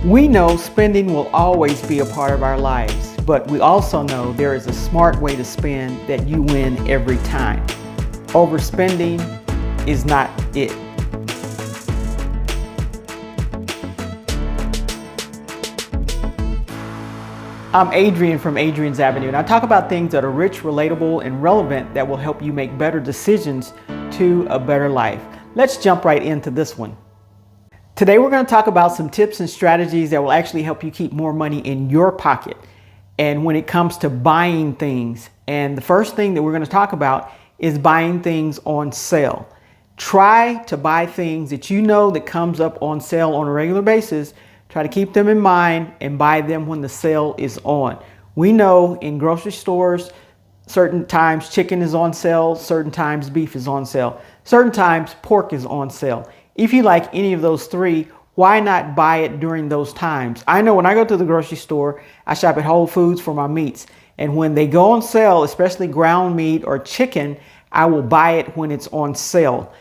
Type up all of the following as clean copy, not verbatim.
We know spending will always be a part of our lives, but we also know there is a smart way to spend that you win every time. Overspending is not it. I'm Adrian from Adrian's Avenue, and I talk about things that are rich, relatable, and relevant that will help you make better decisions to a better life. Let's jump right into this one. Today we're going to talk about some tips and strategies that will actually help you keep more money in your pocket. And when it comes to buying things, and the first thing that we're going to talk about is buying things on sale. Try to buy things that you know that comes up on sale on a regular basis. Try to keep them in mind and buy them when the sale is on. We know in grocery stores, certain times chicken is on sale, certain times beef is on sale, certain times pork is on sale. If you like any of those three, why not buy it during those times? I know when I go to the grocery store, I shop at Whole Foods for my meats. And when they go on sale, especially ground meat or chicken, I will buy it when it's on sale.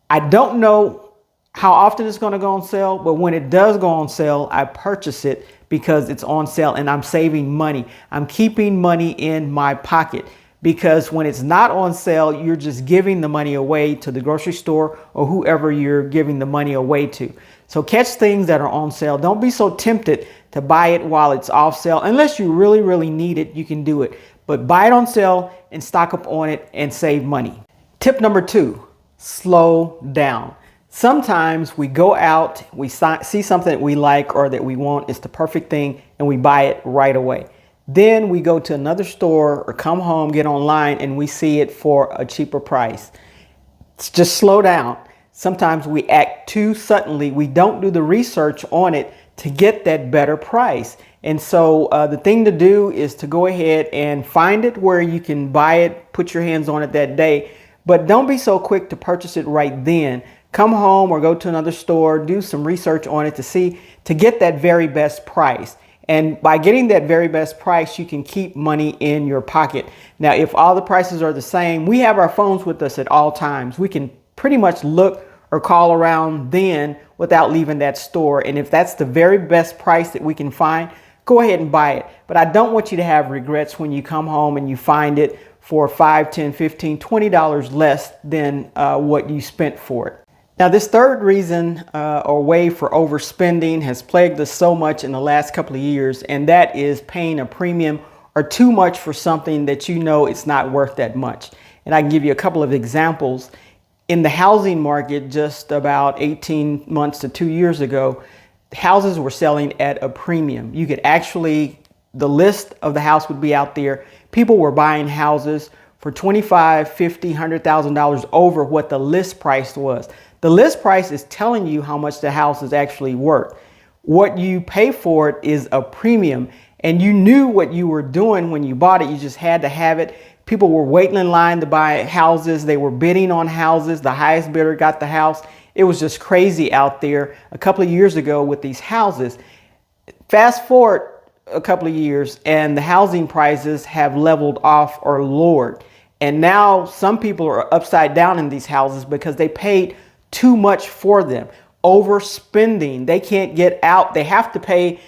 I don't know how often it's going to go on sale, but when it does go on sale, I purchase it because it's on sale and I'm saving money. I'm keeping money in my pocket. Because when it's not on sale, you're just giving the money away to the grocery store or whoever you're giving the money away to. So catch things that are on sale. Don't be so tempted to buy it while it's off sale. Unless you really, really need it, you can do it. But buy it on sale and stock up on it and save money. Tip number 2, slow down. Sometimes we go out, we see something that we like or that we want, it's the perfect thing, and we buy it right away. Then we go to another store or come home, get online, and we see it for a cheaper price. Just slow down. Sometimes we act too suddenly. We don't do the research on it to get that better price. And so the thing to do is to go ahead and find it where you can buy it, put your hands on it that day. But don't be so quick to purchase it right then. Come home or go to another store, do some research on it to get that very best price. And by getting that very best price, you can keep money in your pocket. Now, if all the prices are the same, we have our phones with us at all times. We can pretty much look or call around then without leaving that store. And if that's the very best price that we can find, go ahead and buy it. But I don't want you to have regrets when you come home and you find it for $5, $10, $15, $20 less than what you spent for it. Now, this third reason or way for overspending has plagued us so much in the last couple of years, and that is paying a premium or too much for something that you know it's not worth that much. And I can give you a couple of examples. In the housing market, just about 18 months to 2 years ago, houses were selling at a premium. You could actually, the list of the house would be out there. People were buying houses for $25,000, $50,000, $100,000 over what the list price was. The list price is telling you how much the house is actually worth. What you pay for it is a premium, and you knew what you were doing when you bought it. You just had to have it. People were waiting in line to buy houses. They were bidding on houses. The highest bidder got the house. It was just crazy out there a couple of years ago with these houses. Fast forward a couple of years and the housing prices have leveled off or lowered. And now some people are upside down in these houses because they paid too much for them. Overspending. They can't get out. They have to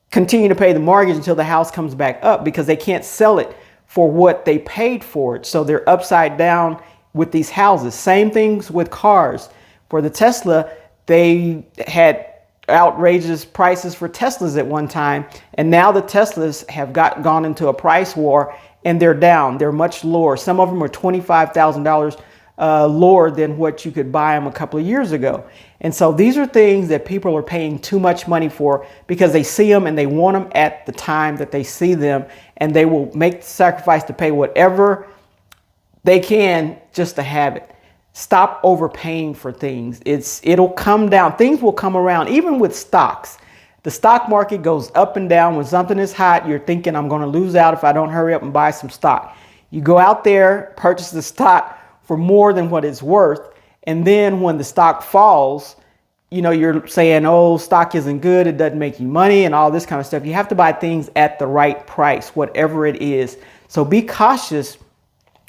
continue to pay the mortgage until the house comes back up because they can't sell it for what they paid for it. So they're upside down with these houses. Same things with cars. For the Tesla, they had outrageous prices for Teslas at one time. And now the Teslas have gone into a price war and they're down. They're much lower. Some of them are $25,000 lower than what you could buy them a couple of years ago. And so these are things that people are paying too much money for because they see them and they want them at the time that they see them, and they will make the sacrifice to pay whatever they can just to have it. Stop overpaying for things. It'll come down. Things will come around, even with stocks. The stock market goes up and down. When something is hot, you're thinking, I'm going to lose out if I don't hurry up and buy some stock. You go out there, purchase the stock for more than what it's worth. And then when the stock falls, you're saying, oh, stock isn't good. It doesn't make you money and all this kind of stuff. You have to buy things at the right price, whatever it is. So be cautious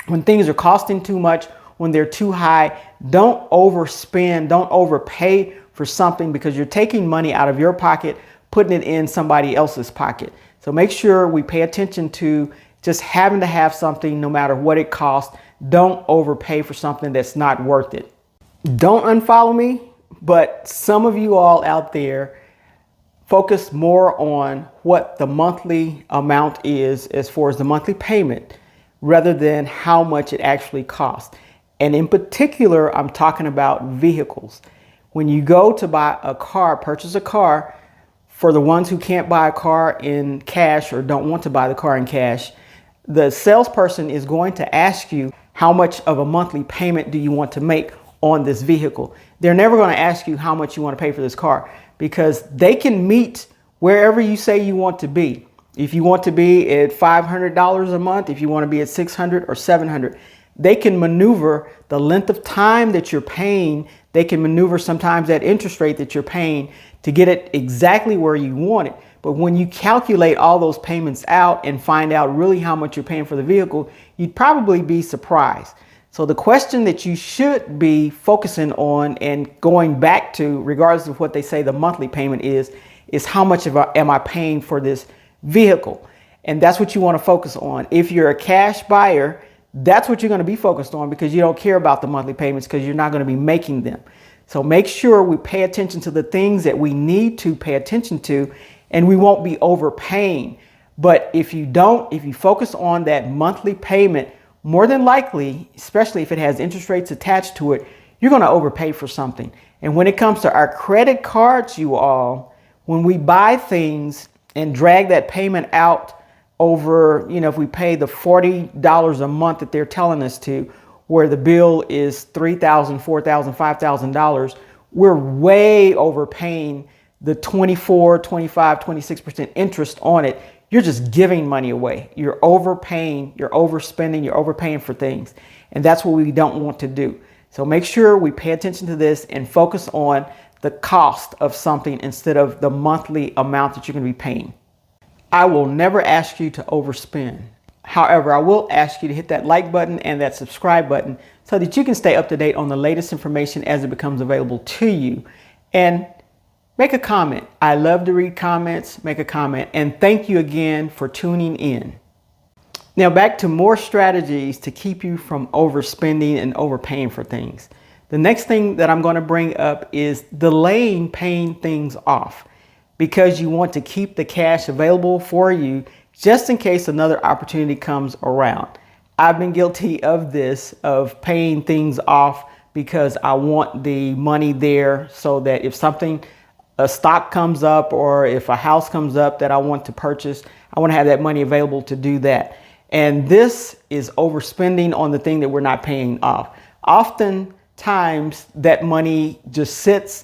when things are costing too much, when they're too high. Don't overspend. Don't overpay for something because you're taking money out of your pocket, putting it in somebody else's pocket. So make sure we pay attention to just having to have something no matter what it costs. Don't overpay for something that's not worth it. Don't unfollow me, but some of you all out there focus more on what the monthly amount is as far as the monthly payment rather than how much it actually costs. And in particular, I'm talking about vehicles. When you go to buy a car, purchase a car, for the ones who can't buy a car in cash or don't want to buy the car in cash, the salesperson is going to ask you how much of a monthly payment do you want to make on this vehicle. They're never going to ask you how much you want to pay for this car because they can meet wherever you say you want to be. If you want to be at $500 a month, if you want to be at $600 or $700, they can maneuver the length of time that you're paying. They can maneuver sometimes that interest rate that you're paying to get it exactly where you want it. But when you calculate all those payments out and find out really how much you're paying for the vehicle, you'd probably be surprised. So the question that you should be focusing on and going back to, regardless of what they say the monthly payment is how much am I paying for this vehicle? And that's what you want to focus on. If you're a cash buyer, that's what you're going to be focused on because you don't care about the monthly payments because you're not going to be making them. So make sure we pay attention to the things that we need to pay attention to, and we won't be overpaying. But if you focus on that monthly payment, more than likely, especially if it has interest rates attached to it, you're going to overpay for something. And when it comes to our credit cards, you all, when we buy things and drag that payment out over, if we pay the $40 a month that they're telling us to, where the bill is $3,000, $4,000, $5,000, we're way overpaying the 24, 25, 26% interest on it. You're just giving money away. You're overpaying, you're overspending, you're overpaying for things. And that's what we don't want to do. So make sure we pay attention to this and focus on the cost of something instead of the monthly amount that you're going to be paying. I will never ask you to overspend. However, I will ask you to hit that like button and that subscribe button so that you can stay up to date on the latest information as it becomes available to you. And make a comment. I love to read comments. Make a comment. And thank you again for tuning in. Now back to more strategies to keep you from overspending and overpaying for things. The next thing that I'm going to bring up is delaying paying things off because you want to keep the cash available for you just in case another opportunity comes around. I've been guilty of this, of paying things off because I want the money there so that if a stock comes up or if a house comes up that I want to purchase, I want to have that money available to do that. And this is overspending on the thing that we're not paying off. Oftentimes that money just sits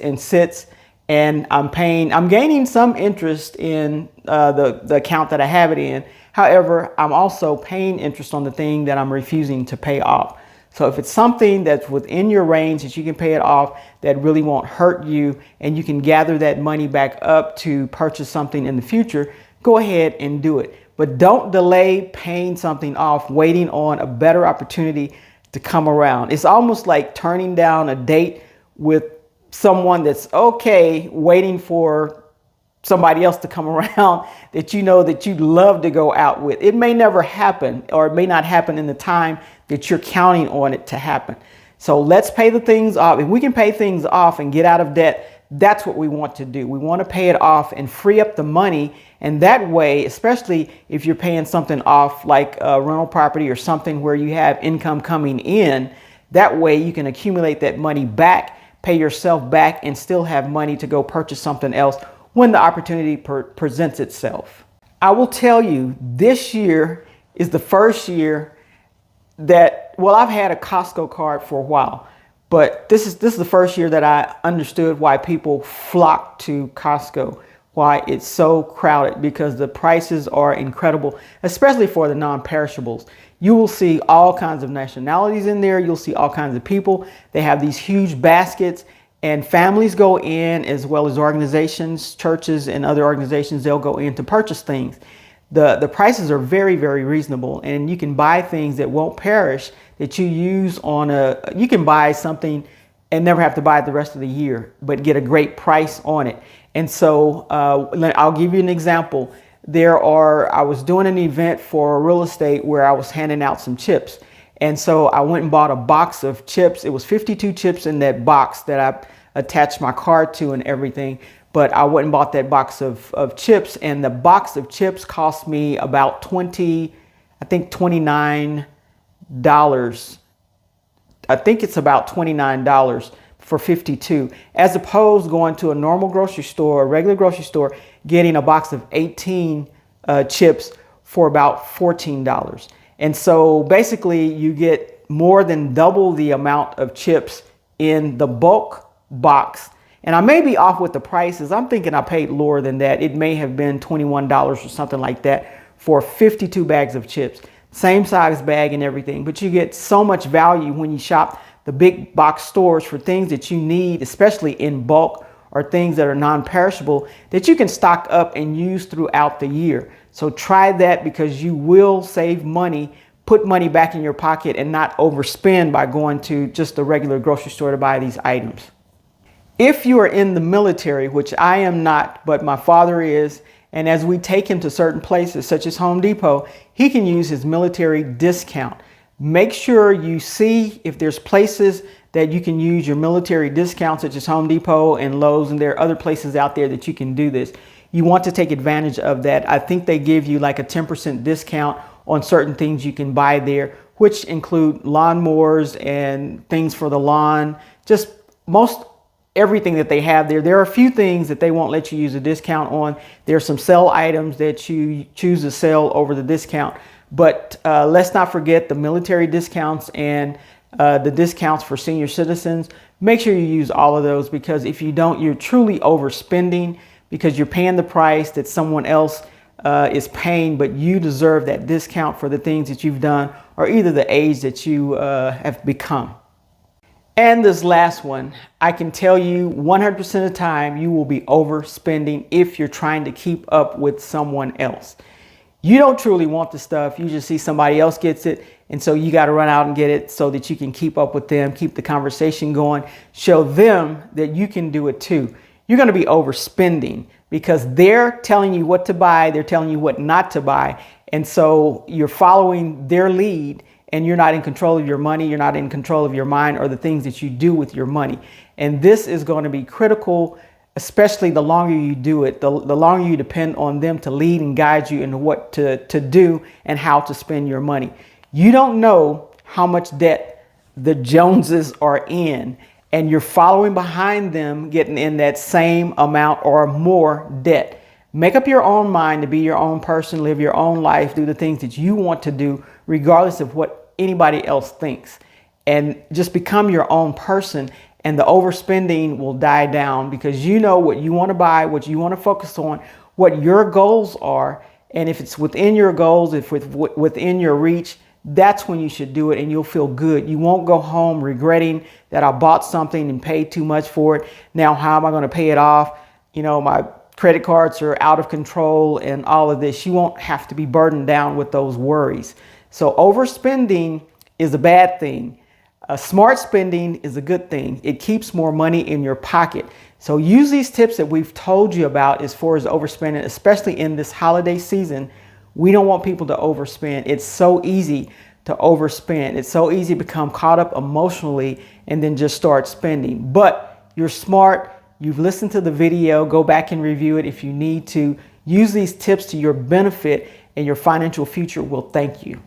and I'm gaining some interest in the account that I have it in. However, I'm also paying interest on the thing that I'm refusing to pay off. So if it's something that's within your range that you can pay it off, that really won't hurt you, and you can gather that money back up to purchase something in the future, go ahead and do it. But don't delay paying something off, waiting on a better opportunity to come around. It's almost like turning down a date with someone that's okay, waiting for somebody else to come around that you know that you'd love to go out with. It may never happen, or it may not happen in the time that you're counting on it to happen. So let's pay the things off. If we can pay things off and get out of debt, that's what we want to do. We want to pay it off and free up the money. And that way, especially if you're paying something off like a rental property or something where you have income coming in, that way you can accumulate that money back, pay yourself back, and still have money to go purchase something else when the opportunity presents itself. I will tell you, this year is the first year that, I've had a Costco card for a while, but this is the first year that I understood why people flock to Costco, why it's so crowded, because the prices are incredible, especially for the non-perishables. You will see all kinds of nationalities in there. You'll see all kinds of people. They have these huge baskets, and families go in, as well as organizations, churches, and other organizations. They'll go in to purchase things. The prices are very, very reasonable, and you can buy things that won't perish, that you use you can buy something and never have to buy it the rest of the year, but get a great price on it. And so I'll give you an example. I was doing an event for real estate where I was handing out some chips. And so I went and bought a box of chips. It was 52 chips in that box that I attached my card to and everything. But I went and bought that box of chips, and the box of chips cost me about $29. I think it's about $29 for 52, as opposed going to a normal grocery store, a regular grocery store, getting a box of 18 chips for about $14. And so basically you get more than double the amount of chips in the bulk box. And I may be off with the prices. I'm thinking I paid lower than that. It may have been $21 or something like that for 52 bags of chips. Same size bag and everything, but you get so much value when you shop the big box stores for things that you need, especially in bulk, or things that are non-perishable that you can stock up and use throughout the year. So try that, because you will save money, put money back in your pocket, and not overspend by going to just a regular grocery store to buy these items. If you are in the military, which I am not, but my father is, and as we take him to certain places such as Home Depot, he can use his military discount. Make sure you see if there's places that you can use your military discount, such as Home Depot and Lowe's, and there are other places out there that you can do this. You want to take advantage of that. I think they give you like a 10% discount on certain things you can buy there, which include lawnmowers and things for the lawn, just most everything that they have there. There are a few things that they won't let you use a discount on. There are some sale items that you choose to sell over the discount. But let's not forget the military discounts and the discounts for senior citizens. Make sure you use all of those, because if you don't, you're truly overspending, because you're paying the price that someone else is paying, but you deserve that discount for the things that you've done, or either the age that you have become. And this last one, I can tell you 100% of the time you will be overspending if you're trying to keep up with someone else. You don't truly want the stuff. You just see somebody else gets it. And so you got to run out and get it so that you can keep up with them, keep the conversation going, show them that you can do it too. You're going to be overspending because they're telling you what to buy. They're telling you what not to buy. And so you're following their lead, and you're not in control of your money. You're not in control of your mind or the things that you do with your money. And this is going to be critical, especially the longer you do it, the longer you depend on them to lead and guide you into what to do and how to spend your money. You don't know how much debt the Joneses are in, and you're following behind them, getting in that same amount or more debt. Make up your own mind to be your own person, live your own life, do the things that you want to do, regardless of what anybody else thinks. And just become your own person, and the overspending will die down, because you know what you want to buy, what you want to focus on, what your goals are. And if it's within your goals, if it's within your reach, that's when you should do it, and you'll feel good. You won't go home regretting that I bought something and paid too much for it. Now, how am I going to pay it off? You know, my credit cards are out of control and all of this. You won't have to be burdened down with those worries. So overspending is a bad thing. Smart spending is a good thing. It keeps more money in your pocket. So use these tips that we've told you about as far as overspending, especially in this holiday season. We don't want people to overspend. It's so easy to overspend. It's so easy to become caught up emotionally and then just start spending. But you're smart. You've listened to the video. Go back and review it if you need to. Use these tips to your benefit, and your financial future will thank you.